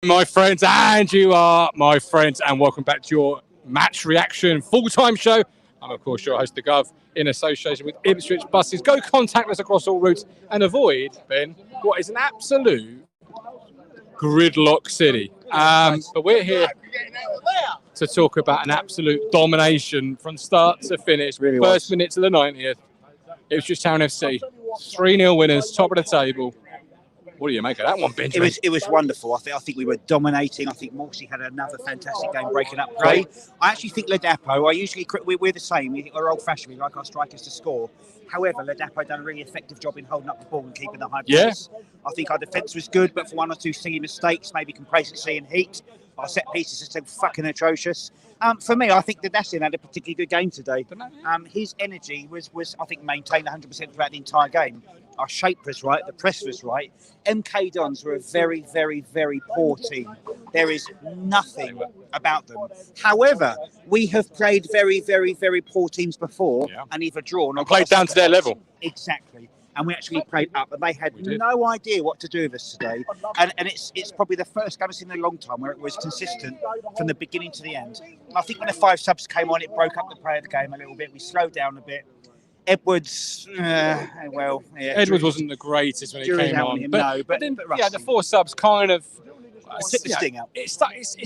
My friends, and you are my friends, and welcome back to your match reaction full-time show. I'm, of course, your host, The Gov, in association with Ipswich Buses. Go contactless across all routes and avoid, Ben, what is an absolute gridlock city. But we're here to talk about an absolute domination from start to finish. Really First minute to the 90th. Ipswich Town FC, 3-0 winners, top of the table. What do you make of that one, Benjamin? It was wonderful. I think we were dominating. I think Morsey had another fantastic game breaking up play. I actually think Ladapo, we're the same. We think we're old-fashioned. We like our strikers to score. However, Ladapo done a really effective job in holding up the ball and keeping the high press. I think our defence was good, but for one or two silly mistakes, maybe complacency and heat, our set pieces are still fucking atrocious. For me, I think that Dacian had a particularly good game today. His energy was I think, maintained 100% throughout the entire game. Our shape was right, the press was right. MK Dons were a very, very, very poor team. There is nothing about them. However, we have played very, very, very poor teams before and either drawn or played down to their level. Exactly. And we actually played up, and they had no idea what to do with us today. And it's probably the first game I've seen in a long time where it was consistent from the beginning to the end. I think when the 5 subs came on, it broke up the play of the game a little bit. We slowed down a bit. Edwards, Edwards wasn't the greatest when he came on. But then the 4 subs kind of took the sting out. It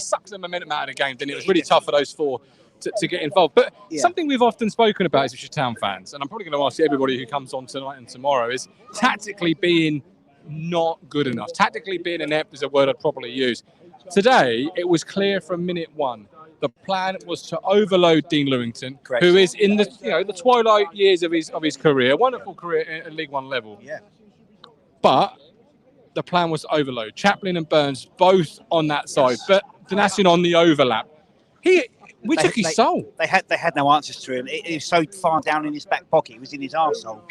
sucked the momentum out of the game. Then it was really tough for those 4 to get involved. But something we've often spoken about as Ipswich Town fans, and I'm probably going to ask everybody who comes on tonight and tomorrow, is tactically being not good enough. Tactically being inept is a word I'd probably use. Today, it was clear from minute 1. The plan was to overload Dean Lewington, who is in the twilight years of his career, wonderful career at League One level. Yeah. But the plan was to overload Chaplin and Burns both on that side, but Dacian on the overlap. We took his soul. They had no answers to him. It was so far down in his back pocket. It was in his arsehole.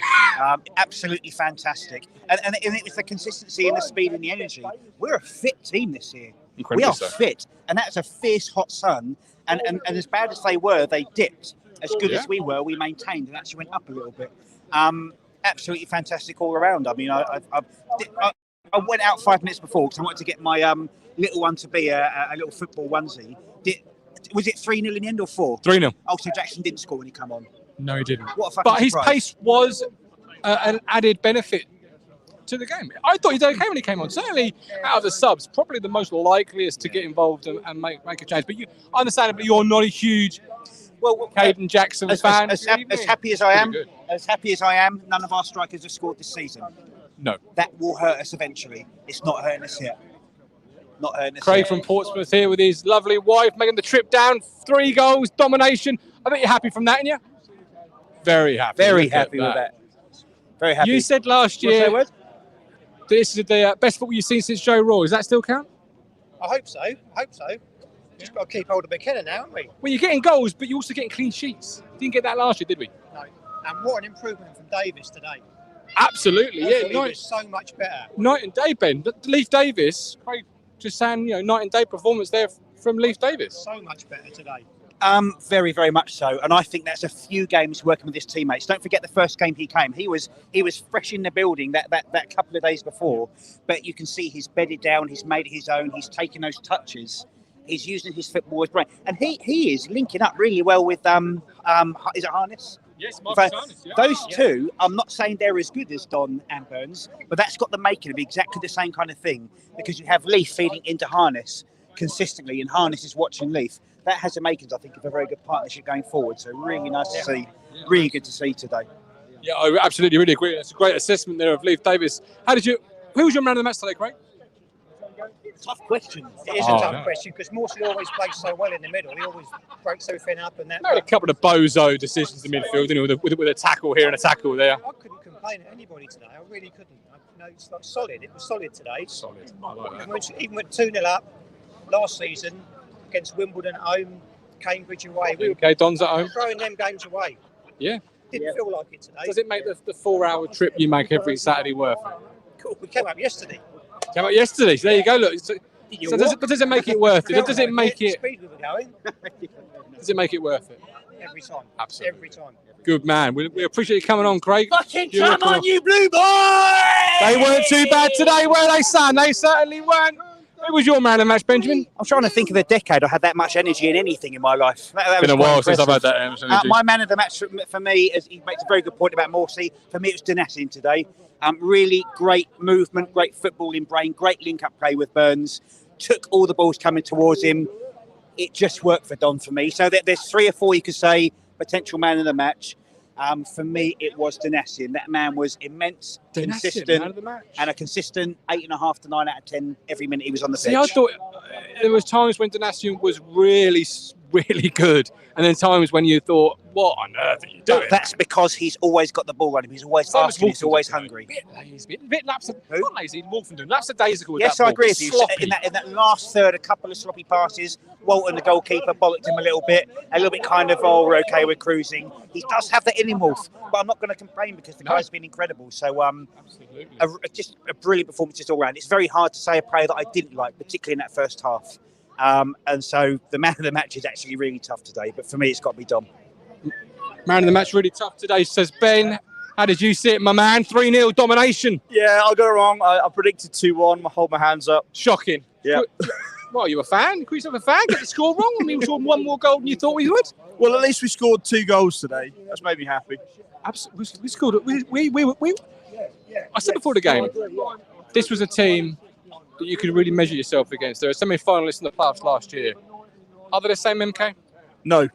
Absolutely fantastic. And it was the consistency and the speed and the energy. We're a fit team this year. Incredibly we are so. fit. And that's a fierce, hot sun. And as bad as they were, they dipped. As good as we were, we maintained and actually went up a little bit. Absolutely fantastic all around. I mean, I went out 5 minutes before because I wanted to get my little one to be a little football onesie. Was it 3-0 in the end or 4? 3-0. Oh, so Jackson didn't score when he came on. No, he didn't. What a fucking But his surprise. pace was an added benefit to the game. I thought he did okay when he came on. Certainly, out of the subs, probably the most likeliest to get involved and make a change. But understandably, you're not a huge Caden Jackson fan. As happy as I am, none of our strikers have scored this season. No. That will hurt us eventually. It's not hurting us yet. Not hurting us Craig yet. from Portsmouth here with his lovely wife, making the trip down. 3 goals, domination. I bet you're happy from that, aren't you? Very happy. Very happy with that. Very happy. You said last year this is the best football you've seen since Joe Raw. Does that still count? I hope so. Just got to keep hold of McKenna now, haven't we? Well, you're getting goals, but you're also getting clean sheets. Didn't get that last year, did we? No. And what an improvement from Davis today. Absolutely, He was so much better. Night and day, Ben. Leif Davis, Craig just saying, night and day performance there from Leif Davis. So much better today. Very, very much so. And I think that's a few games working with his teammates. Don't forget the first game he came. He was fresh in the building that couple of days before. But you can see he's bedded down, he's made it his own, he's taken those touches. He's using his footballer's brain. And he is linking up really well with is it Harness? Yes, Marcus Harness. Yeah. Those two, I'm not saying they're as good as Don and Burns, but that's got the making of exactly the same kind of thing, because you have Leaf feeding into Harness consistently, and Harness is watching Leaf. That has the makings, I think, of a very good partnership going forward. So really nice to see. Really good to see today. Yeah, I absolutely really agree. That's a great assessment there of Leif Davis. Who was your man of the match today, Craig? Tough question. It is a tough question because Morsey always plays so well in the middle. He always breaks everything up and that. Made a couple of bozo decisions in midfield, didn't he, with a tackle here and a tackle there. I couldn't complain at anybody today. I really couldn't. It's like solid. It was solid today. Solid. I like that. Even went 2-0 up last season against Wimbledon at home, Cambridge away. We were Don's at home. throwing them games away. Yeah. Didn't feel like it today. Does it make the 4-hour trip you make every Saturday worth it? Cool. We came up yesterday. Came out yesterday, so there you go. Look, so does it make it worth it? Does it make it? Speed we were going. Does it make it worth it? Every time. Absolutely. Every time. Good man. We appreciate you coming on, Craig. Fucking come on, you blue boys! They weren't too bad today, were they, son? They certainly weren't. Who was your man of the match, Benjamin? I'm trying to think of a decade I had that much energy in anything in my life. That Been a was quite while since I've had impressive. that energy. My man of the match for me, as he makes a very good point about Morsey, for me it was Donassin today. Really great movement, great footballing brain, great link-up play with Burns. Took all the balls coming towards him. It just worked for Don for me. So there's 3 or 4 you could say potential man of the match. For me, it was Donassin. That man was immense, consistent, and a consistent 8.5 to 9 out of 10 every minute he was on the pitch. See, I thought there was times when Donassin was really, really good, and then times when you thought, "What on earth are you doing?" But that's because he's always got the ball running. He's always asking. He's always hungry. Bit lazy, bit lapse. Not lazy. Wolfenden. Lapsadaisical. Yes, I agree with you. In that last third, a couple of sloppy passes. Walton, the goalkeeper, bollocked him a little bit kind of, we're okay, we're cruising. He does have that in him, Wolf, but I'm not going to complain because the guy's been incredible. So, just a brilliant performance just all round. It's very hard to say a player that I didn't like, particularly in that first half. And so the man of the match is actually really tough today, but for me, it's got to be Dom. Man of the match really tough today, says Ben. How did you see it, my man? 3-0 domination. Yeah, I got it wrong. I predicted 2-1. I hold my hands up. Shocking. Yeah. What, are you a fan? Call yourself a fan? Get the score wrong? I mean, we scored 1 more goal than you thought we would. Well, at least we scored 2 goals today. That's made me happy. Absolutely. We scored. I said before the game, this was a team that you could really measure yourself against. They're a semi-finalist in the playoffs last year. Are they the same, MK? No,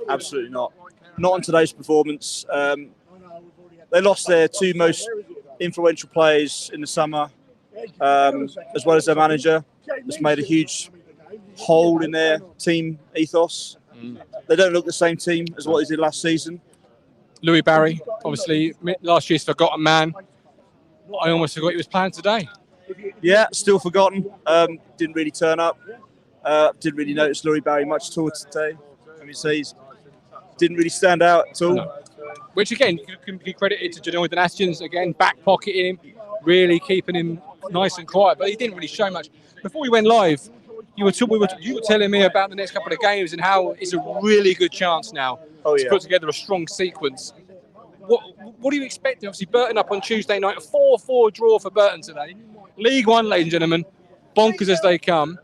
absolutely not. Not on today's performance. They lost their 2 most influential players in the summer, as well as their manager. It's made a huge hole in their team ethos. They don't look the same team as what they did last season. Louis Barry, obviously, last year's forgotten man. I almost forgot he was playing today. Yeah, still forgotten. Didn't really turn up. Didn't really notice Louis Barry much at all today. I mean, so he's didn't really stand out at all. No. Which again, can be credited to Janelle Donassin, again, back pocketing him, really keeping him nice and quiet. But he didn't really show much. Before we went live, you were telling me about the next couple of games and how it's a really good chance now to put together a strong sequence. What do you expect? Obviously, Burton up on Tuesday night, a 4-4 draw for Burton today. League One, ladies and gentlemen, bonkers as they come.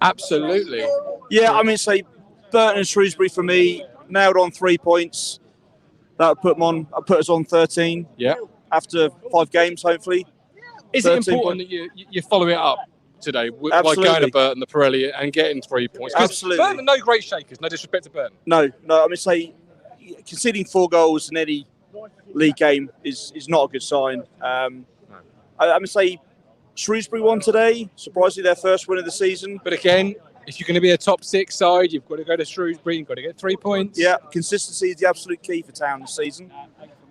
Absolutely. Yeah, I mean, say Burton and Shrewsbury for me nailed on 3 points. That would put us on 13. Yeah. After 5 games, hopefully. Is it important that you follow it up today by going to Burton, the Pirelli, and getting 3 points? Absolutely. Burton, no great shakers. No disrespect to Burton. No. I mean, say conceding 4 goals in any league game is not a good sign. I mean, say Shrewsbury won today. Surprisingly, their first win of the season. But again, if you're going to be a top 6 side, you've got to go to Shrewsbury. You've got to get 3 points. Yeah, consistency is the absolute key for Town this season.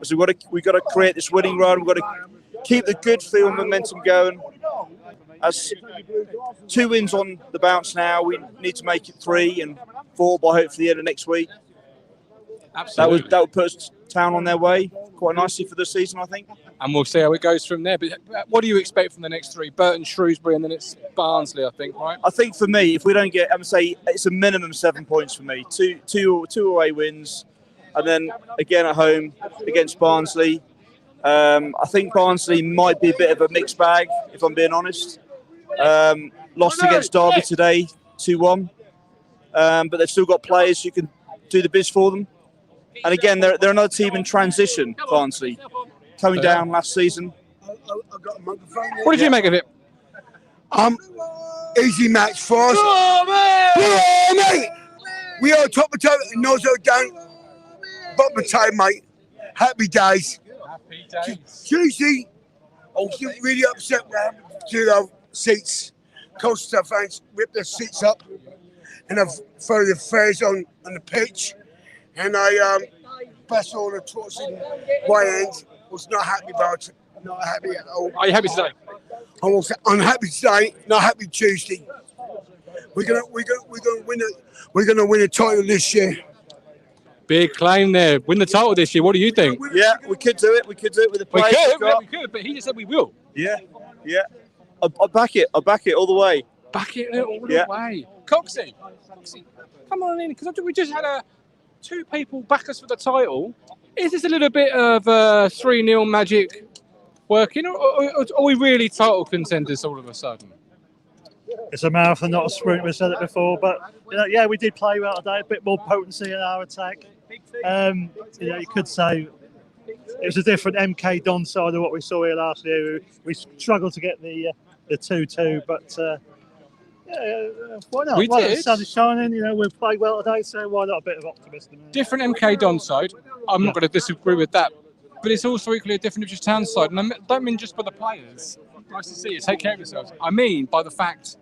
So we've got to create this winning run. We've got to keep the good feel and momentum going. As 2 wins on the bounce now, we need to make it 3 and 4 by hopefully the end of next week. Absolutely. That would put Town on their way quite nicely for the season, I think. And we'll see how it goes from there. But what do you expect from the next 3? Burton, Shrewsbury, and then it's Barnsley, I think, right? I think for me, if we don't get, I would say it's a minimum 7 points for me. Two away wins, and then again at home against Barnsley. I think Barnsley might be a bit of a mixed bag, if I'm being honest. Lost against Derby today, 2-1. But they've still got players who can do the biz for them. And again, they're another team in transition, Barnsley. Coming down last season. What did you make of it? Easy match for us. Oh, mate! We are top of the table, nose out down. Bottom of the table, mate. Happy days. Happy days. Tuesday, I was really upset with our seats. Colchester fans ripped their seats up, and I've thrown the fares on the pitch, and I passed all the towards in one end. Was not happy about it. Not happy at all. Are you happy today? I'm also unhappy today. Not happy Tuesday. We're gonna win a title this year. Big claim there. Win the title this year. What do you think? Yeah, we could do it. We could do it with the players. We could, but he just said we will. Yeah. I'll back it. I'll back it all the way. Back it all the way. Coxie, come on in, because we just had 2 people back us for the title. Is this a little bit of 3-0 magic working, or are we really title contenders all of a sudden? it's a marathon, not a sprint. We've said it before, but yeah, we did play well today. A bit more potency in our attack. You could say it was a different MK Don side of what we saw here last year. We struggled to get the 2-2, but why not? We did. The sun is shining. We played well today, so why not a bit of optimism? Different MK Don side. I'm not going to disagree with that, but it's also equally a different Ipswich Town side. And I don't mean just by the players. Nice to see you. Take care of yourselves. I mean by the fact,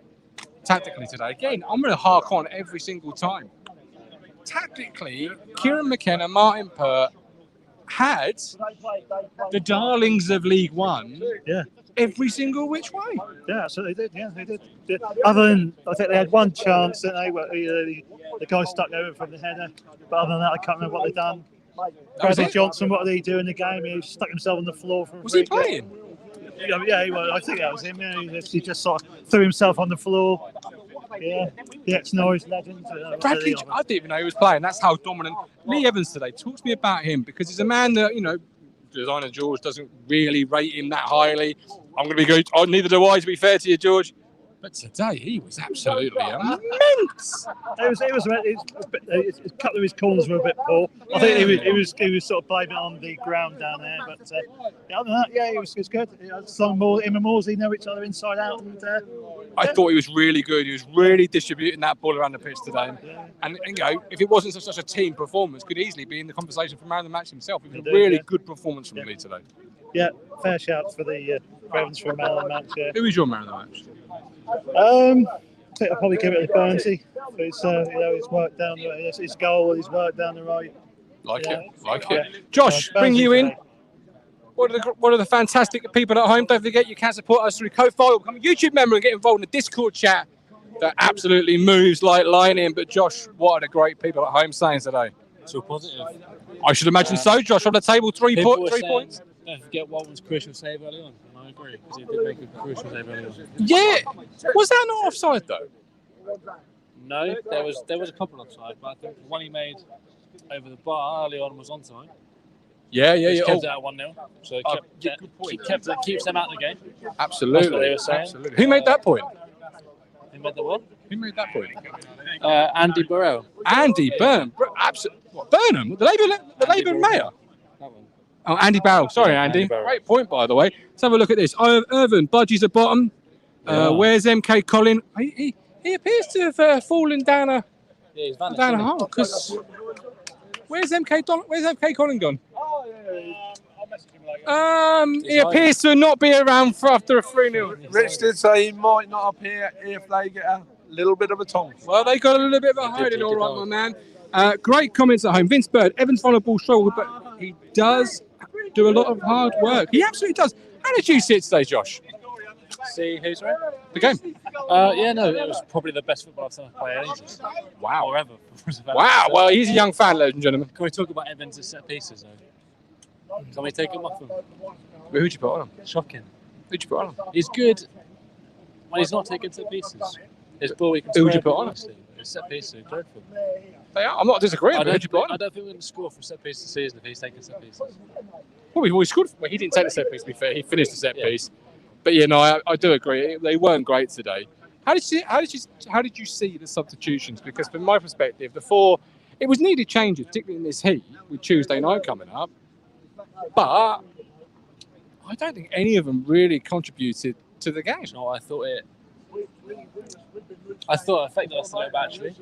tactically today. Again, I'm going to hark on every single time. Tactically, Kieran McKenna, Martin Pert had the darlings of League One. Yeah. Every single which way. Yeah, absolutely did. Yeah, they did. Yeah. Other than, I think they had one chance, didn't they? Where the guy stuck over from the header. But other than that, I can't remember what they've done. Bradley Johnson, what did he do in the game? He stuck himself on the floor. Was he playing? Yeah, I think that was him. Yeah, he just sort of threw himself on the floor. Yeah, the ex-Norwich legend. Bradley, I didn't even know he was playing. That's how dominant. Lee Evans today. Talk to me about him, because he's a man that, designer George doesn't really rate him that highly. I'm going to be good. Oh, neither do I, to be fair to you, George. But today he was absolutely immense. A couple of his corners were a bit poor. I think he was sort of blaming it on the ground down there. But other than that, yeah, he was good. As long as him and Morsey know each other inside out. And, I thought he was really good. He was really distributing that ball around the pitch today. And if it wasn't such a team performance, could easily be in the conversation for man of the match himself. It was a really good performance from Lee today. Yeah, fair shout for the Ravens for man of the match. Yeah. Who was your man of the match? I think I'll probably give it to Burnsy. His work down his goal, his work down the right. Like it. Josh, bring you in. What are the fantastic people at home? Don't forget you can support us through Ko-Fi, become a YouTube member and get involved in the Discord chat that absolutely moves like lightning. But Josh, what are the great people at home saying today? So positive. I should imagine so. Josh, on the table, 3 points. Don't forget Walton's crucial save early on. I agree, because he did make a crucial save early on. Yeah. Was that not offside though? No, there was a couple offside, but I think the one he made over the bar early on was onside. Yeah. Kept it at 1-0. So keeps them out of the game. Absolutely. That's what they were saying. Absolutely. Who made that point? Who made the what? Who made that point? Andy Burrell. Andy Burnham. Absolutely. Burnham? The Labour mayor? That one. Oh, Andy Barrell. Sorry, Andy. Great point, by the way. Let's have a look at this. Irvin, Budgie's at bottom. Where's MK Colin? He appears to have fallen down a hole. Because where's MK Colin gone? I'll message him later. He appears to not be around for after a 3-0. Rich did say he might not appear if they get a little bit of a tongue. Well, they got a little bit of a hiding, all right, my man. Great comments at home. Vince Bird, Evans final ball struggled, but he does do a lot of hard work. He absolutely does. How did you see it today, Josh? See who's right? The game. It was probably the best football I've seen play in ages. Wow. Or ever. Wow. Well, he's a young fan, ladies and gentlemen. Can we talk about Evans' set pieces, though? Can we take him off him? Who'd you put on him? Shocking. Who'd you put on him? He's good when he's not taking set pieces. His ball, he can Who would you put on him? His set pieces are dreadful. They are. I'm not disagreeing. Who'd you put on him? I don't think we're going to score for set piece this season if he's taking set pieces. Well, he scored. Well, he didn't take the set piece, to be fair. He finished the set piece. But I do agree. They weren't great today. How did you see the substitutions? Because from my perspective, it was needed changes, particularly in this heat with Tuesday night coming up. But I don't think any of them really contributed to the game. No, I thought it affected us a little bit, actually.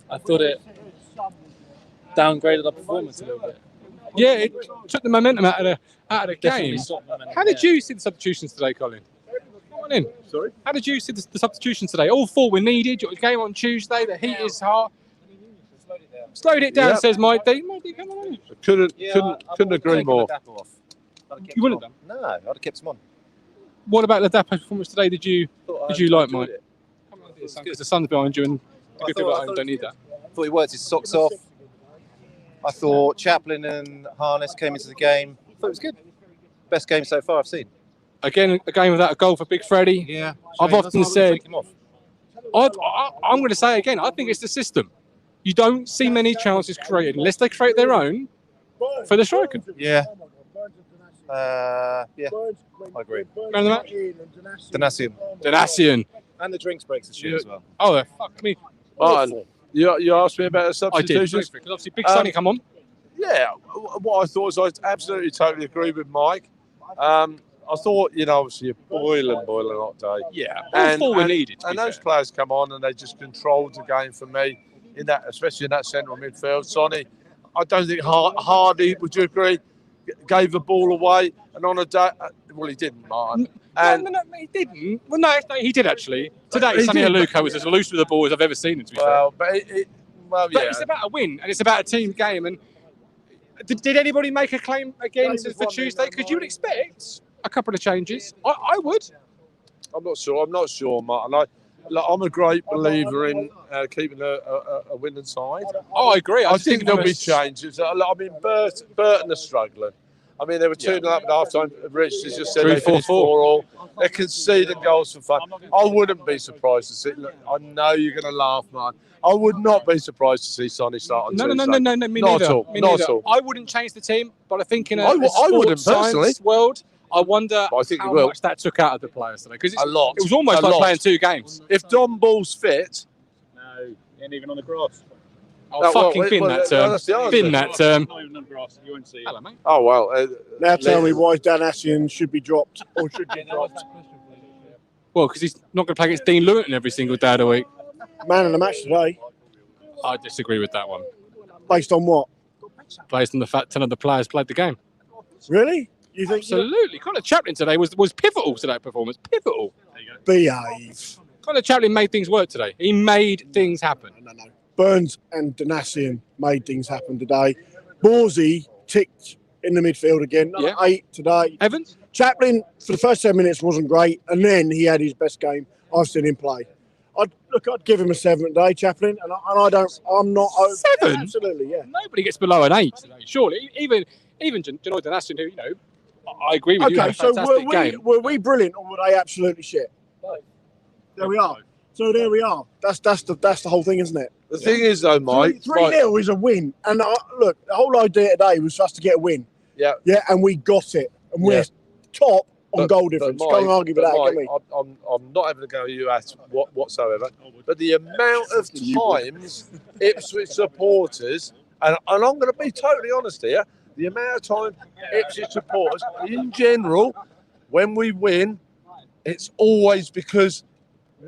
I thought it downgraded our performance a little bit. Yeah, it took the momentum out of the game. How did you see the substitutions today, Colin? Come on in. Sorry? How did you see the substitutions today? All 4 were needed. Your game on Tuesday, the heat is hot. Slowed it down, says Mike D. Mike D, come on in. Couldn't agree more. You wouldn't have done? No, I'd have kept him on. What about the Dapo performance today? Did you like, Mike? Because the sun's behind you and the good people at home don't need that. I thought he worked his socks off. I thought Chaplin and Harness came into the game. I thought it was good. Best game so far I've seen. Again, a game without a goal for Big Freddie. Yeah. I've often said, I'm going to say again, I think it's the system. You don't see many chances created unless they create their own for the striker. Yeah. I agree. Man of the match? Donasian. Donasian. And the drinks breaks are shit as well. Oh, fuck me. Martin, you asked me about the I did. substitutions. Because obviously Big Sonny come on. Yeah, what I thought was I absolutely totally agree with Mike. I thought, obviously a boiling hot day. Yeah, all we needed. And those players come on and they just controlled the game for me in that, especially in that central midfield. Sonny, I don't think Hardy, would you agree, gave the ball away, and on a day, well, he didn't, Martin. And no, he didn't. Well, no, he did actually. Today, Sonny Aluko was as loose with the ball as I've ever seen him. To be fair. But It's about a win and it's about a team game. And did anybody make a claim again for Tuesday? Because you would expect a couple of changes. I would. I'm not sure, Martin. I'm a great believer in keeping a winning side. Oh, I agree. I think there'll be changes. I mean, Burton are struggling. I mean, they were 2-0 up at half time. Rich has just said they finished 4-4. They're conceding goals for fun. I wouldn't be surprised to see. Look, I know you're going to laugh, man. I would not be surprised to see Sonny start on Tuesday. No, me neither. Not at all. I wouldn't change the team, but I think in a wouldn't personally world, I wonder how much that took out of the players today. Because a lot. It was almost like playing 2 games. If Don Ball's fit, no, he ain't even on the grass. Oh, fucking bin that term. Bin that term. Not even on the grass. You won't see it. Hello, mate. Oh, well. Now tell me why Danassian should be dropped or should get dropped. Well, because he's not going to play against Dean Lewington every single day of the week. Man of the match today. I disagree with that one. Based on what? Based on the fact 10 of the players played the game. Really? You think? Absolutely. Connor Chaplin today was pivotal to that performance. Pivotal. Behave. Connor Chaplin made things work today. He made things happen. No. Burns and Danassian made things happen today. Borsey ticked in the midfield again. 8 today. Evans? Chaplin, for the first 10 minutes, wasn't great. And then he had his best game I've seen him play. I'd give him a 7 today, Chaplin. And I'm not... 7? Absolutely, yeah. Nobody gets below an 8 today, surely. Even Janoy Danassian, who, I agree with you. Okay, so were we brilliant or were they absolutely shit? There we are. So there we are. That's the whole thing, isn't it? The thing is, though, Mike... 3-0 is a win. And look, the whole idea today was for us to get a win. Yeah. Yeah, and we got it. And we're top on goal difference. Can't argue with that, can we? I'm not having to go with you at whatsoever. But the amount of times Ipswich supporters, and I'm going to be totally honest here, the amount of time Ipswich supporters, in general, when we win, it's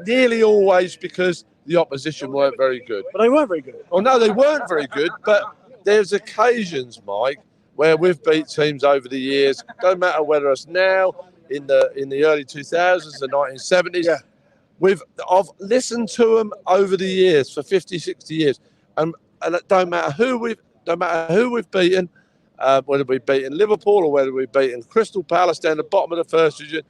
nearly always because the opposition weren't very good. But they weren't very good. Oh, no, they weren't very good, but there's occasions, Mike, where we've beat teams over the years. Don't matter whether it's now, in the early 2000s, the 1970s. Yeah. I've listened to them over the years for 50, 60 years, and it don't matter who we've beaten, whether we've beaten Liverpool or whether we've beaten Crystal Palace down the bottom of the first division.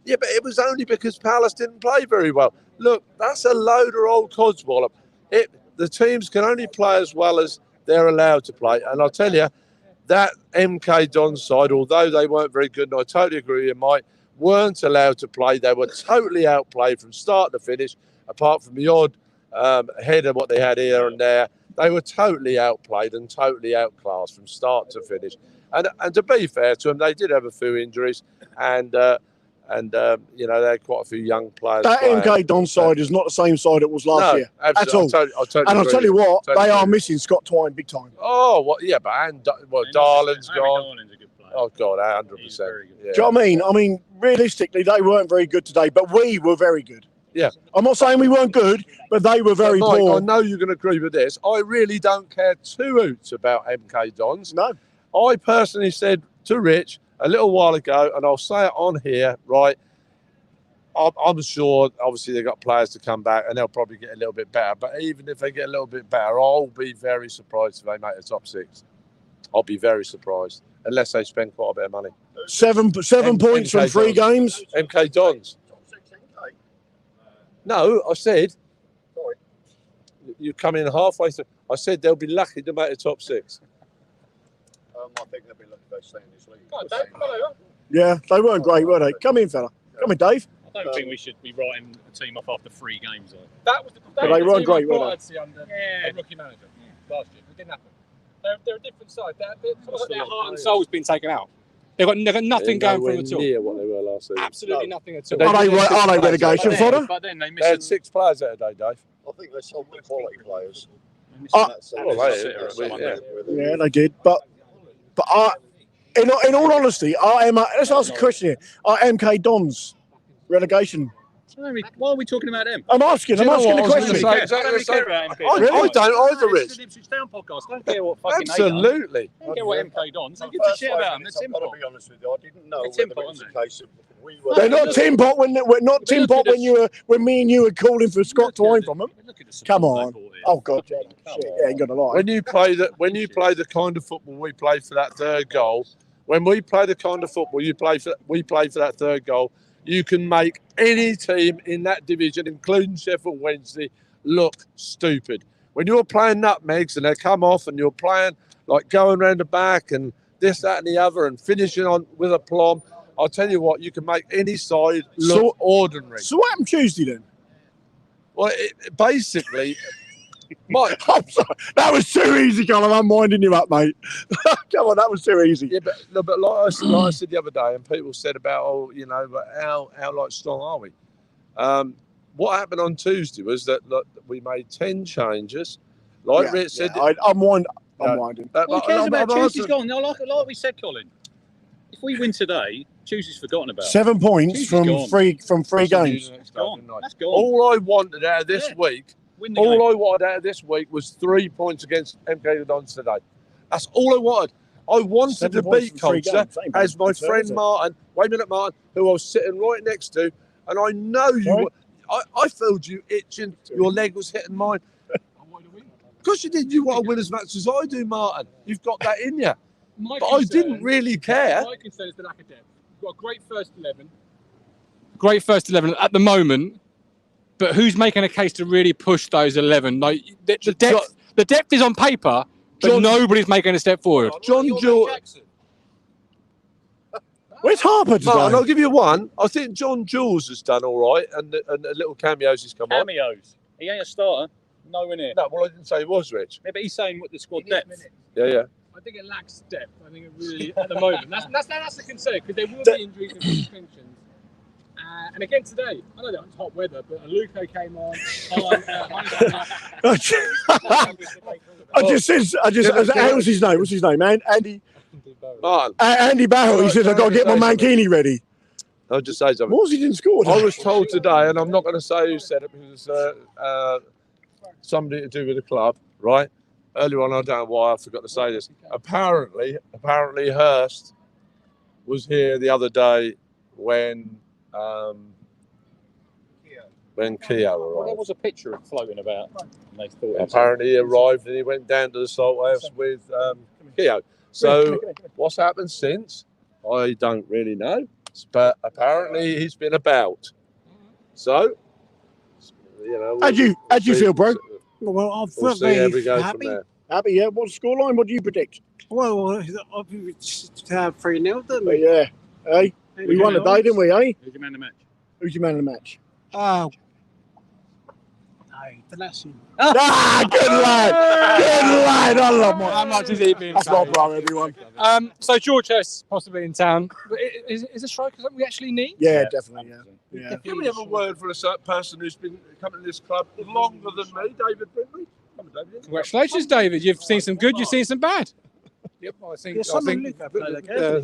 Yeah, but it was only because Palace didn't play very well. Look, that's a load of old codswallop. The teams can only play as well as they're allowed to play, and I'll tell you, that MK Don side, although they weren't very good, and I totally agree with you, Mike, weren't allowed to play. They were totally outplayed from start to finish, apart from the odd header what they had here and there. They were totally outplayed and totally outclassed from start to finish. And to be fair to them, they did have a few injuries, and they had quite a few young players. That MK Don side is not the same side it was last year at all. And I'll tell you what, they are missing Scott Twine big time. Oh, but Darlin's gone. Darlin's a good player. Oh God, 100%. Do you know what I mean? I mean, realistically, they weren't very good today, but we were very good. Yeah. I'm not saying we weren't good, but they were very Mike, poor. I know you're going to agree with this. I really don't care 2 hoots about MK Dons. No. I personally said to Rich a little while ago, and I'll say it on here, right? I'm sure, obviously, they've got players to come back, and they'll probably get a little bit better. But even if they get a little bit better, I'll be very surprised if they make the top 6. I'll be very surprised, unless they spend quite a bit of money. 7 points from 3 games. MK Dons. No, I said, you come in halfway through. I said they'll be lucky to make the top 6. I think they'll be lucky to stay in this league. Come on, Dave. Come on over. Yeah, they weren't great, were they? Come in, fella. Come in, Dave. I don't think we should be writing a team off after 3 games. That was But they weren't great, were they? Under a rookie manager last year. It didn't happen. They're a different side. Their heart and soul's been taken out. They've got nothing going for them at all. Near what they were last season. Absolutely nothing at all. Are they relegation fodder? But then they They had 6 players that day, Dave. I think they sold the quality players. Yeah, they did. But in all honesty, let's ask a question here. Are MK Dons relegation? Why are we talking about them? I'm asking the question. I don't really care about MK. I don't either, Rich. It's an Ipswich Town podcast. I don't care what fucking Absolutely. I don't care what MK Dons. I don't give a shit about them. They're I've got simple. to be honest with you. I didn't know It's whether simple, it was isn't a case of we were. They're not tin pot when when me and you were calling for Scott Twine from them. Come on. Oh God, Jack. Shit, yeah, ain't gonna lie. When you play the kind of football we play for that third goal, when we play the kind of football we play for that third goal, you can make any team in that division, including Sheffield Wednesday, look stupid. When you're playing nutmegs and they come off and you're playing like going round the back and this, that and the other and finishing on with a plum, I'll tell you what, you can make any side look ordinary. So what happened Tuesday then? Well, basically... I'm sorry. That was too easy, Colin. I'm winding you up, mate. Come on, that was too easy. Yeah, but like I said the other day, and people said about, but how like strong are we? What happened on Tuesday was that we made 10 changes. Like Rich said, I'm winding. Who cares about Tuesday's gone? No, like we said, Colin. If we win today, Tuesday's forgotten about. 7 points from three games. It's gone. That's gone. All I wanted out of this week. All I wanted out of this week was 3 points against MK Dons today. That's all I wanted. I wanted to beat Colchester as my friend Martin, wait a minute, Martin, who I was sitting right next to, and I know you. I felt you itching. Your leg was hitting mine. Of course you did. You want to win as much as I do, Martin. You've got that in you. But I didn't really care. My concern is the lack of depth. We've got a great first 11. Great first 11 at the moment. But who's making a case to really push those 11? Like the depth is on paper, but nobody's making a step forward. John Jules. Where's Harper today? And I'll give you one. I think John Jules has done all right, and the little cameos he's come on. Cameos. He ain't a starter. Nowhere near. No, well, I didn't say he was, Rich. Yeah, but he's saying what the squad depth. Yeah. I think it lacks depth. I think it really, at the moment, that's the concern, because there will be injuries and suspensions. And again today, I know that it's hot weather, but Aluko came on. What's his name? What's his name, man? Andy. Martin. Andy Barrett. He said, "I've got to get my Mankini ready." I'll just say something. What was he didn't score? I was told today, and I'm not going to say who said it because somebody to do with the club, right? Earlier on, I don't know why I forgot to say this. Apparently Hurst was here the other day when Keogh arrived. Well, there was a picture floating about. And they thought apparently he arrived and he went down to the Salt House with Keogh. So what's happened since? I don't really know. But apparently he's been about. So, How'd you feel, bro? Well, I'm we'll see how we go from there. Happy, yeah. What's the scoreline? What do you predict? Well, I think it's 3-0, didn't we? Yeah. Hey, we won today, didn't we? Eh? Who's your man of the match? Who's your man of the match? Oh. No, Vanassi. Good lad. Good lad. I love my. How much is he being? That's my bro, everyone. So George Hurst possibly in town. But is a striker something we actually need? Yeah, definitely. Yeah. Can we have a word for a certain person who's been coming to this club longer than me, David Brindley? Congratulations, David. You've seen some good, you've seen some bad. Yep, I think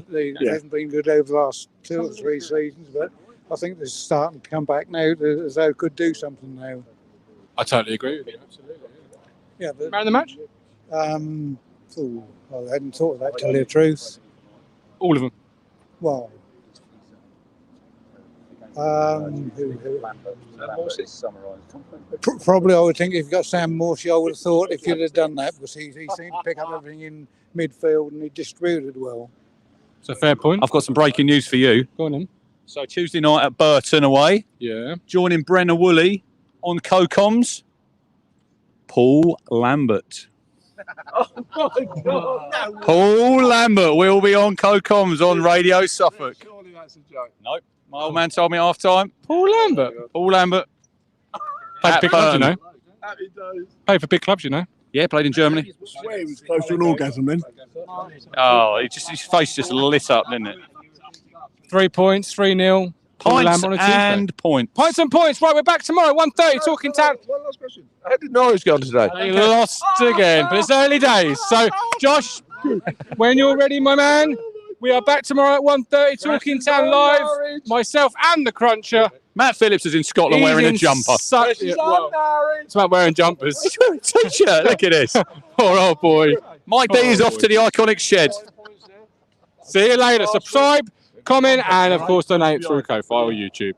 they haven't been good over the last 2 or 3 seasons, but I think they're starting to come back now as though could do something now. I totally agree with you. Absolutely. Yeah, but, man of the match? I hadn't thought of that, to tell you the truth. All of them. Well, probably I would think if you got Sam Morsey, I would have thought if you'd have done that, because he seemed to pick up everything in midfield and he distributed well. It's a fair point. I've got some breaking news for you. Go on then. So Tuesday night at Burton away. Yeah. Joining Brenner Woolley on co-coms, Paul Lambert. Oh my God! Paul Lambert will be on co-coms on Radio Suffolk. Surely that's a joke. Nope. My old man told me half time. Paul Lambert. Paul Lambert. Play for big clubs, you know. Happy days. Play for big clubs, you know. Yeah, played in Germany. I swear he was close to an orgasm then. Oh, his face just lit up, didn't it? 3 points, 3-0. Pints and points. Pints and points. Right, we're back tomorrow at 1:30 talking town. One last question. How did Norwich go on today? They lost again, but it's early days. So, Josh, when you're ready, my man, we are back tomorrow at 1:30 talking town live. Myself and the Cruncher. Matt Phillips is in Scotland wearing a jumper. It's about wearing jumpers. He's wearing a t-shirt. Look at this. Poor old boy. Mike B is off to the iconic shed. See you later. Subscribe, comment, and of course donate through Ko-Fi or YouTube.